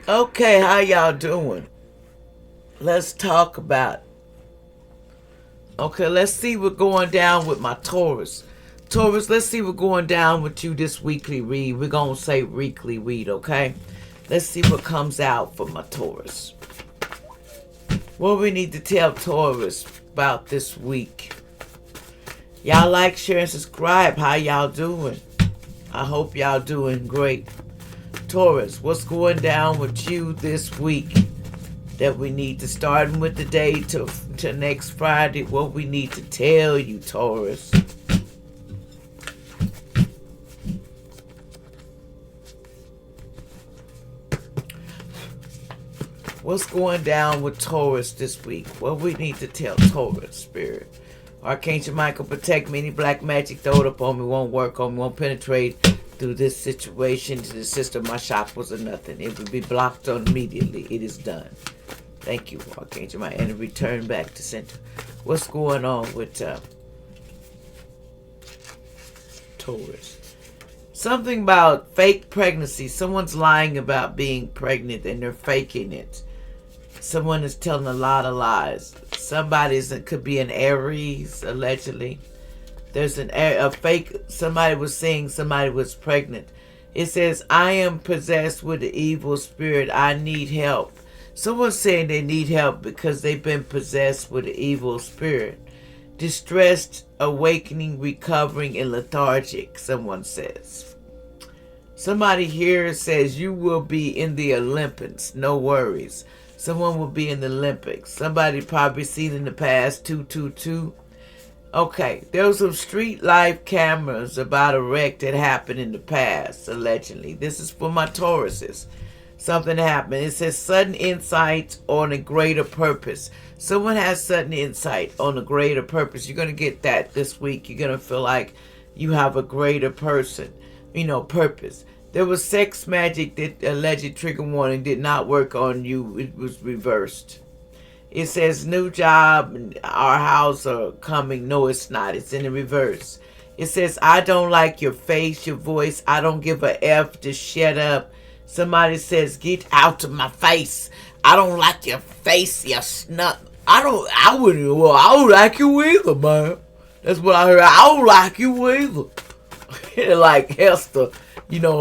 Okay, how y'all doing? Let's talk about. Okay, let's see what's going down with my Taurus. Taurus, let's see what's going down with you this weekly read. We're gonna say weekly read, okay? Let's see what comes out for my Taurus. What we need to tell Taurus about this week. Y'all like, share, and subscribe. How y'all doing? I hope y'all doing great. Taurus, what's going down with you this week that we need to start with the day to next Friday? What we need to tell you, Taurus. What's going down with Taurus this week? What we need to tell Taurus, Spirit. Archangel Michael, protect me. Any black magic throw it up on me won't work on me, won't penetrate through this situation to the system. My chakras are nothing. It will be blocked on immediately. It is done. Thank you, Archangel Michael. And return back to center. What's going on with Taurus? Something about fake pregnancy. Someone's lying about being pregnant and they're faking it. Someone is telling a lot of lies. It could be an Aries, allegedly. There's a fake, somebody was saying somebody was pregnant. It says, I am possessed with the evil spirit. I need help. Someone's saying they need help because they've been possessed with the evil spirit. Distressed, awakening, recovering, and lethargic, someone says. Somebody here says you will be in the Olympics. No worries. Someone will be in the Olympics. Somebody probably seen in the past 222. Okay, there was some street life cameras about a wreck that happened in the past, allegedly. This is for my Tauruses. Something happened. It says sudden insight on a greater purpose. Someone has sudden insight on a greater purpose. You're going to get that this week. You're going to feel like you have a greater purpose. There was sex magic that alleged trigger warning did not work on you. It was reversed. It says new job and our house are coming. No, it's not. It's in the reverse. It says, I don't like your face, your voice. I don't give a F. Just shut up. Somebody says, get out of my face. I don't like your face, you snot. I don't like you either, man. That's what I heard. I don't like you either. Like Hester,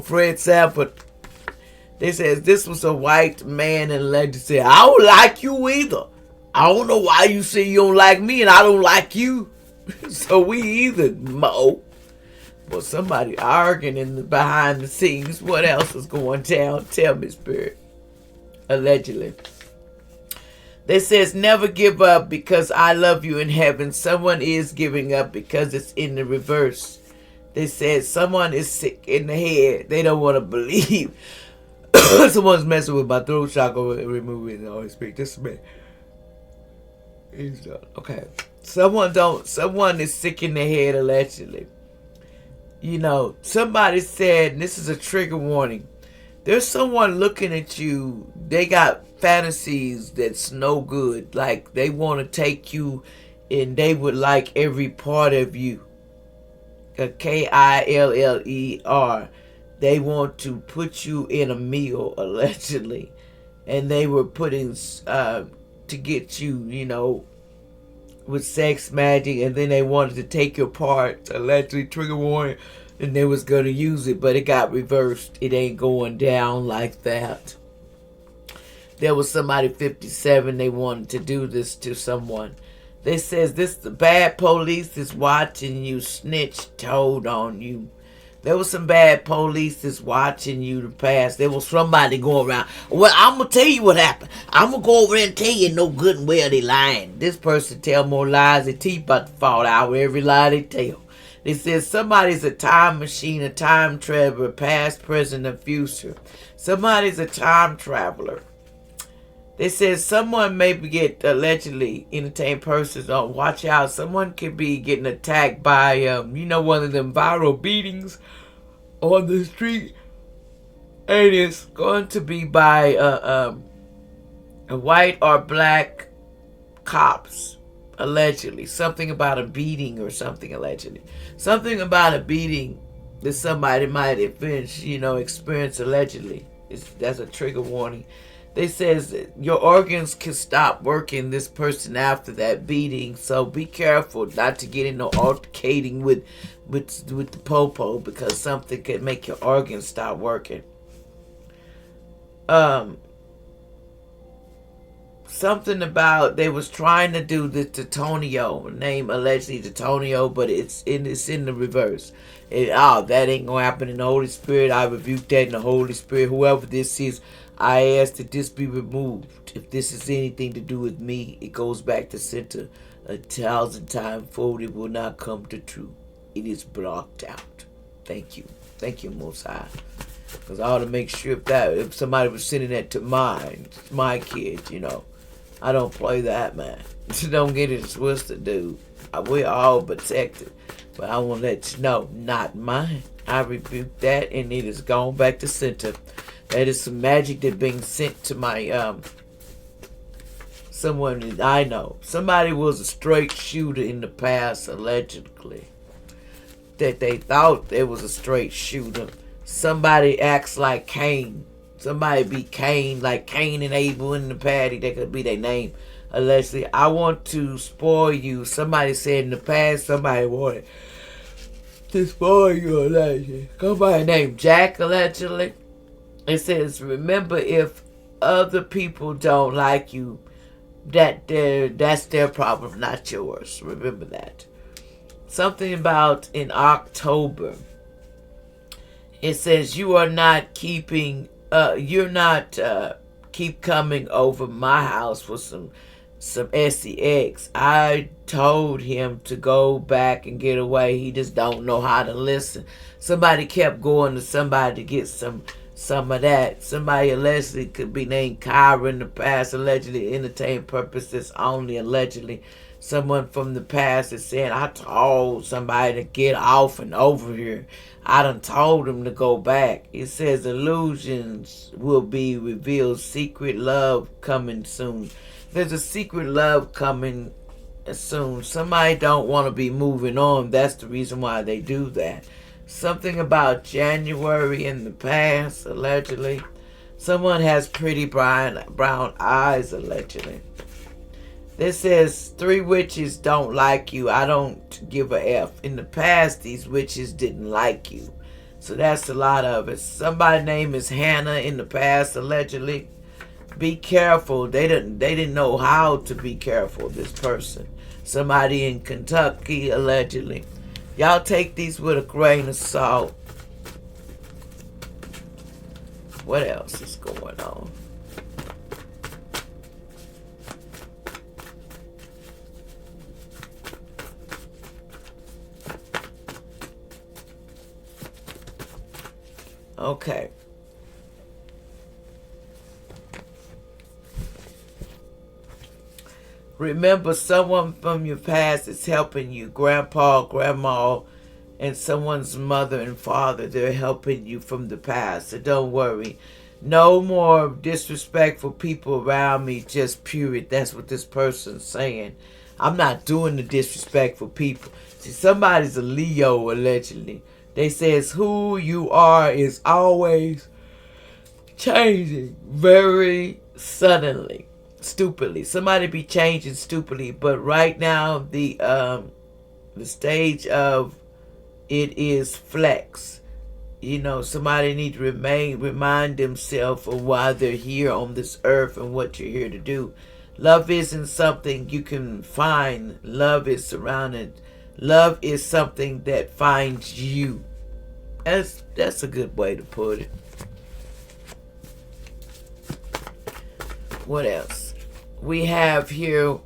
Fred Sanford. They says this was a white man and lady said, I don't like you either. I don't know why you say you don't like me and I don't like you. So we either, Mo. Well, somebody arguing behind the scenes. What else is going down? Tell me, Spirit. Allegedly. They says never give up because I love you in heaven. Someone is giving up because it's in the reverse. They said someone is sick in the head. They don't want to believe. Someone's messing with my throat chakra, removing the Holy Spirit. This man. He's done. Okay. Someone is sick in the head, allegedly. Somebody said, and this is a trigger warning. There's someone looking at you. They got fantasies that's no good. Like they want to take you and they would like every part of you. Killer. They want to put you in a meal, allegedly. And they were putting, to get you, with sex magic. And then they wanted to take your part, allegedly, trigger warning. And they was going to use it, but it got reversed. It ain't going down like that. There was somebody 57, they wanted to do this to someone. They says the bad police is watching you, snitch, told on you. There was some bad police that's watching you to pass. There was somebody going around. Well, I'm going to tell you what happened. I'm going to go over there and tell you no good and well they lying. This person tell more lies. Their teeth about to fall out with every lie they tell. They says somebody's a time machine, a time traveler, past, present, and future. Somebody's a time traveler. They said someone may get allegedly entertained persons on. Watch out. Someone could be getting attacked by, one of them viral beatings on the street. And it's going to be by a white or black cops, allegedly. Something about a beating or something, allegedly. Something about a beating that somebody might have experience, allegedly. That's a trigger warning. They says your organs can stop working this person after that beating, so be careful not to get into altercating with the popo, because something could make your organs stop working. Something about they was trying to do this to Tonio, name allegedly to Tonio, but it's in the reverse. That ain't gonna happen in the Holy Spirit. I rebuke that in the Holy Spirit. Whoever this is, I ask that this be removed. If this is anything to do with me, it goes back to center 1,000 times fold. It will not come to true. It is blocked out. Thank you, Most High. Because I ought to make sure if somebody was sending that to my kids, I don't play that, man. Don't get it twisted, dude. We're all protected. But I want to let you know, not mine. I rebuke that, and it is gone back to center. That is some magic that being sent to my, someone that I know. Somebody was a straight shooter in the past, allegedly. That they thought there was a straight shooter. Somebody acts like Cain. Somebody be Cain, like Cain and Abel in the patty. That could be their name, allegedly. I want to spoil you. Somebody said in the past, somebody wanted to spoil you, allegedly. Somebody named Jack, allegedly. It says, remember, if other people don't like you, that's their problem, not yours. Remember that. Something about in October. It says you are not keeping. You're not keep coming over my house for some sex. I told him to go back and get away. He just don't know how to listen. Somebody kept going to somebody to get some of that. Somebody allegedly could be named Kyra in the past, allegedly entertain purposes only, allegedly. Someone from the past is saying, I told somebody to get off and over here. I done told him to go back. It says illusions will be revealed. Secret love coming soon. There's a secret love coming soon. Somebody don't want to be moving on. That's the reason why they do that. Something about January in the past, allegedly. Someone has pretty brown eyes, allegedly. This says 3 witches don't like you. I don't give a F. In the past, these witches didn't like you. So that's a lot of it. Somebody's name is Hannah in the past, allegedly. Be careful. They didn't know how to be careful, this person. Somebody in Kentucky, allegedly. Y'all take these with a grain of salt. What else is going on? Okay. Remember, someone from your past is helping you. Grandpa, grandma, and someone's mother and father. They're helping you from the past. So don't worry. No more disrespectful people around me. Just period. That's what this person's saying. I'm not doing the disrespectful people. See, somebody's a Leo, allegedly. They says who you are is always changing very suddenly, stupidly. Somebody be changing stupidly, but right now the stage of it is flex. Somebody need to remind themselves of why they're here on this earth and what you're here to do. Love isn't something you can find. Love is surrounded. Love is something that finds you. That's a good way to put it. What else? We have here,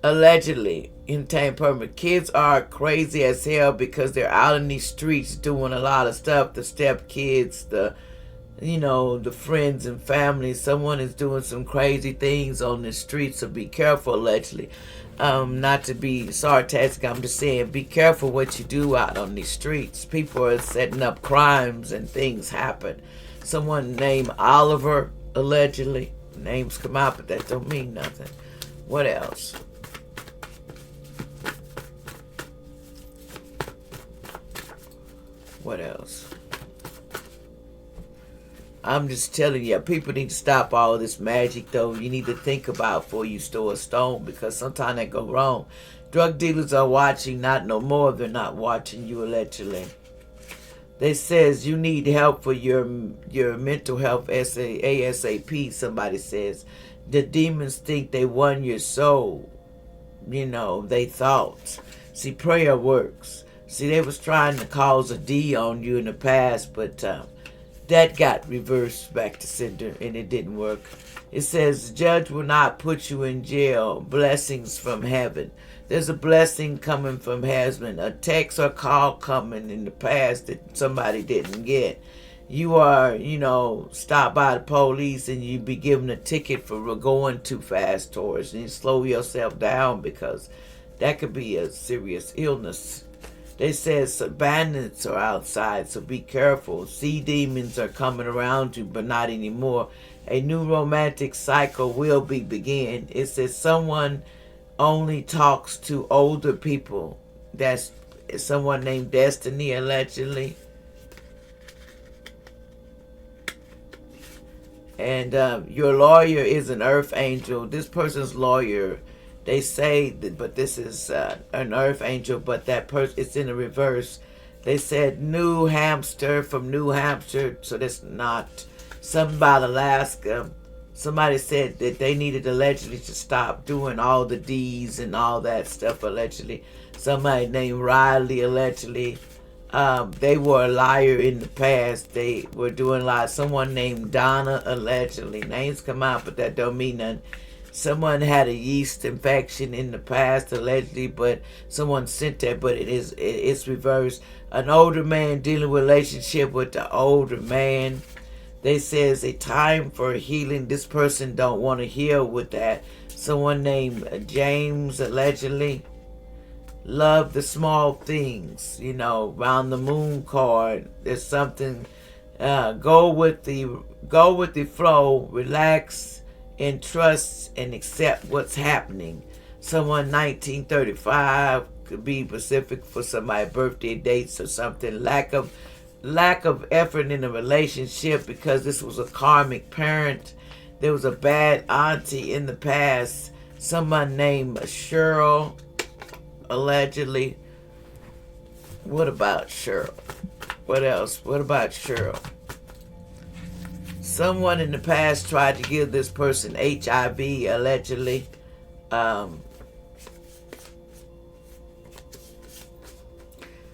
allegedly, in time permit. Kids are crazy as hell because they're out in these streets doing a lot of stuff. The step kids, the friends and family. Someone is doing some crazy things on the streets, so be careful, allegedly. Not to be sarcastic, I'm just saying, be careful what you do out on these streets. People are setting up crimes and things happen. Someone named Oliver, allegedly. Names come out, but that don't mean nothing. What else? I'm just telling you, people need to stop all this magic, though. You need to think about before you store a stone, because sometimes that go wrong. Drug dealers are watching, not no more. They're not watching you, allegedly. They says you need help for your mental health ASAP. Somebody says the demons think they won your soul. They thought. See, prayer works. See, they was trying to cause a D on you in the past, but that got reversed back to sender, and it didn't work. It says the judge will not put you in jail. Blessings from heaven. There's a blessing coming from heaven. A text or call coming in the past that somebody didn't get. You are, stopped by the police and you be given a ticket for going too fast, Taurus. And you slow yourself down, because that could be a serious illness. They says bandits are outside, so be careful. Sea demons are coming around you, but not anymore. A new romantic cycle will begin. It says someone only talks to older people. That's someone named Destiny, allegedly. And your lawyer is an earth angel. This person's lawyer, they say, but this is an earth angel, but that person, it's in the reverse. They said New Hampshire, from New Hampshire, so that's not something about Alaska. Somebody said that they needed allegedly to stop doing all the D's and all that stuff, allegedly. Somebody named Riley, allegedly. They were a liar in the past. They were doing lies. Someone named Donna, allegedly. Names come out, but that don't mean nothing. Someone had a yeast infection in the past, allegedly, but someone sent that, but it's reversed. An older man dealing with a relationship with the older man. They says a time for healing. This person don't want to heal with that. Someone named James, allegedly. Love the small things, round the moon card. There's something. Go with the flow. Relax and trust and accept what's happening. Someone 1935 could be specific for somebody's birthday dates or something. Lack of effort in a relationship, because this was a karmic parent. There was a bad auntie in the past. Someone named Cheryl, allegedly. What about Cheryl? What else? What about Cheryl? Someone in the past tried to give this person HIV, allegedly.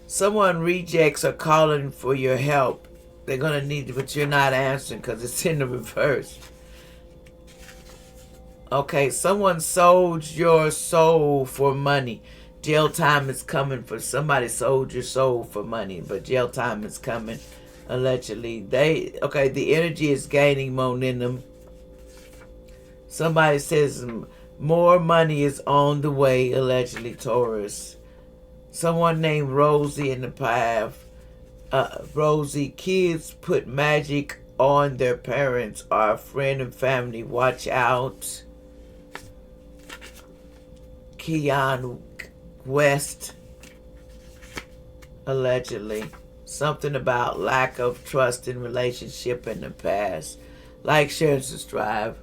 Someone rejects or calling for your help. They're going to need it, but you're not answering because it's in the reverse. Okay, someone sold your soul for money. Jail time is coming for somebody. Sold your soul for money, but jail time is coming, allegedly. The energy is gaining momentum. Somebody says more money is on the way, allegedly, Taurus. Someone named Rosie in the path. Rosie, kids put magic on their parents or a friend and family. Watch out. Keanu West, allegedly. Something about lack of trust in relationship in the past. Like, share, and subscribe.